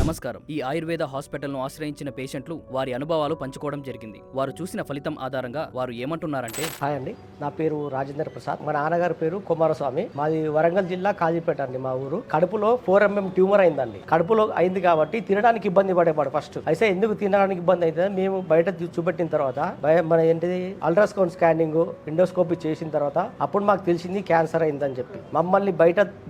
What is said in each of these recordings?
నమస్కారం. ఈ ఆయుర్వేద హాస్పిటల్ను ఆశ్రయించిన పేషెంట్లు వారి అనుభవాలు పంచుకోవడం జరిగింది. వారు చూసిన ఫలితం ఆధారంగా వారు ఏమంటున్నారంటే, హాయ్ అండి, నా పేరు రాజేంద్ర ప్రసాద్. మా నాన్నగారి పేరు కుమారస్వామి. మాది వరంగల్ జిల్లా కాజీపేట అండి. మా ఊరు కడుపులో 4 mm ట్యూమర్ అయిందండి. కడుపులో అయింది కాబట్టి తినడానికి ఇబ్బంది పడేవాడు ఫస్ట్. అయితే ఎందుకు తినడానికి ఇబ్బంది అయితే మేము బయట చూపెట్టిన తర్వాత మన ఏంటిది అల్ట్రాసౌండ్ స్కానింగ్ ఎండోస్కోపీ చేసిన తర్వాత అప్పుడు మాకు తెలిసింది క్యాన్సర్ అయిందని చెప్పి మమ్మల్ని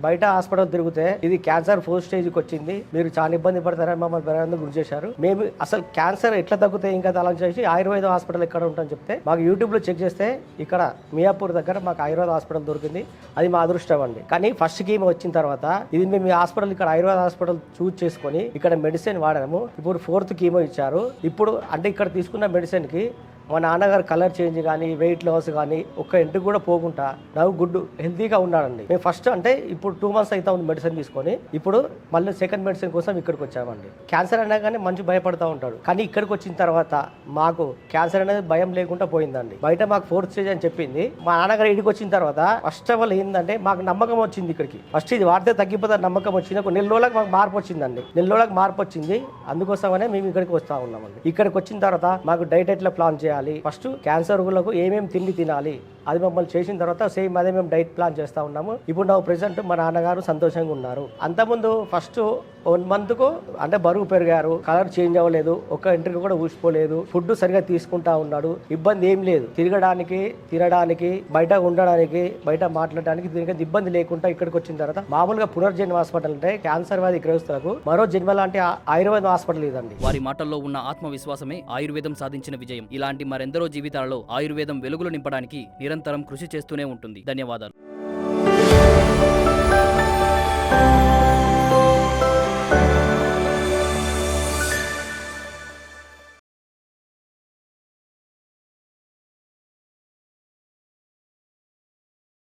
బయట హాస్పిటల్ తిరిగితే ఇది క్యాన్సర్ 4th స్టేజ్కి వచ్చింది, మీరు చాలా ఇబ్బంది పడతారని మమ్మల్ని బెరందుకు గురి చేశారు. మేము అసలు క్యాన్సర్ ఎట్లా తగ్గుతాయి ఇంకా అలా చేసి ఆయుర్వేద హాస్పిటల్ ఎక్కడ ఉంటుందని చెప్తే మాకు యూట్యూబ్ లో చెక్ చేస్తే ఇక్కడ మియాపూర్ దగ్గర మాకు ఆయుర్వేద హాస్పిటల్ దొరికింది. అది మా అదృష్టం అండి. కానీ ఫస్ట్ కీమో వచ్చిన తర్వాత ఇది మేము హాస్పిటల్ ఇక్కడ ఆయుర్వేద హాస్పిటల్ చూస్ చేసుకొని ఇక్కడ మెడిసిన్ వాడాము. ఇప్పుడు 4th కీమో ఇచ్చారు. ఇప్పుడు అంటే ఇక్కడ తీసుకున్న మెడిసిన్ కి మా నాన్నగారు కలర్ చేంజ్ కానీ వెయిట్ లాస్ కానీ ఒక్క ఇంటికి కూడా పోకుండా నాకు గుడ్ హెల్తీగా ఉన్నాడండి. మేము ఫస్ట్ అంటే ఇప్పుడు 2 months అయితే ఉంది మెడిసిన్ తీసుకొని. ఇప్పుడు మళ్ళీ సెకండ్ మెడిసిన్ కోసం ఇక్కడికి వచ్చామండి. క్యాన్సర్ అయినా కానీ మంచి భయపడతా ఉంటాడు, కానీ ఇక్కడికి వచ్చిన తర్వాత మాకు క్యాన్సర్ అనేది భయం లేకుండా పోయిందండి. బయట మాకు 4th స్టేజ్ అని చెప్పింది. మా నాన్నగారు ఇక్కడికి వచ్చిన తర్వాత ఫస్ట్ ఆఫ్ ఆల్ ఏంటంటే మాకు నమ్మకం వచ్చింది. ఇక్కడికి ఫస్ట్ ఇది వాడితే తగ్గిపోతే నమ్మకం వచ్చింది. ఒక 1 రోజులకు మాకు మార్పు వచ్చిందండి. 1 రోజులకు మార్పు వచ్చింది. అందుకోసమనే మేము ఇక్కడికి వస్తా ఉన్నామండి. ఇక్కడికి వచ్చిన తర్వాత మాకు డైట్ ఎట్లా ప్లాన్ చేయాలి, ఫస్ట్ క్యాన్సర్ రోగులకు ఏమేమి తిండి తినాలి అది మమ్మల్ని చేసిన తర్వాత సేమ్ అదే మేము డైట్ ప్లాన్ చేస్తా ఉన్నాము. ఇప్పుడు నాకు ప్రెసెంట్ మా నాన్నగారు సంతోషంగా ఉన్నారు. అంతకుముందు ఫస్ట్ 1 month కు అంటే బరువు పెరిగారు, కలర్ చేంజ్ అవ్వలేదు, ఒక ఇంటికి కూడా ఊసిపోలేదు, ఫుడ్ సరిగా తీసుకుంటా ఉన్నాడు, ఇబ్బంది ఏం లేదు, తిరగడానికి తినడానికి బయట ఉండడానికి బయట మాట్లాడడానికి దీనికి ఇబ్బంది లేకుండా ఇక్కడికి వచ్చిన తర్వాత మామూలుగా పునర్జన్మ హాస్పిటల్ అంటే క్యాన్సర్ వ్యాధి గ్రహిస్తులకు మరో జన్మ లాంటి ఆయుర్వేద హాస్పిటల్ ఇదండి. వారి మాటల్లో ఉన్న ఆత్మవిశ్వాసమే ఆయుర్వేదం సాధించిన విజయం. ఇలాంటి మరెందరో జీవితాలలో ఆయుర్వేదం వెలుగులు నింపడానికి నిరంతరం కృషి చేస్తూనే ఉంటుంది. ధన్యవాదాలు.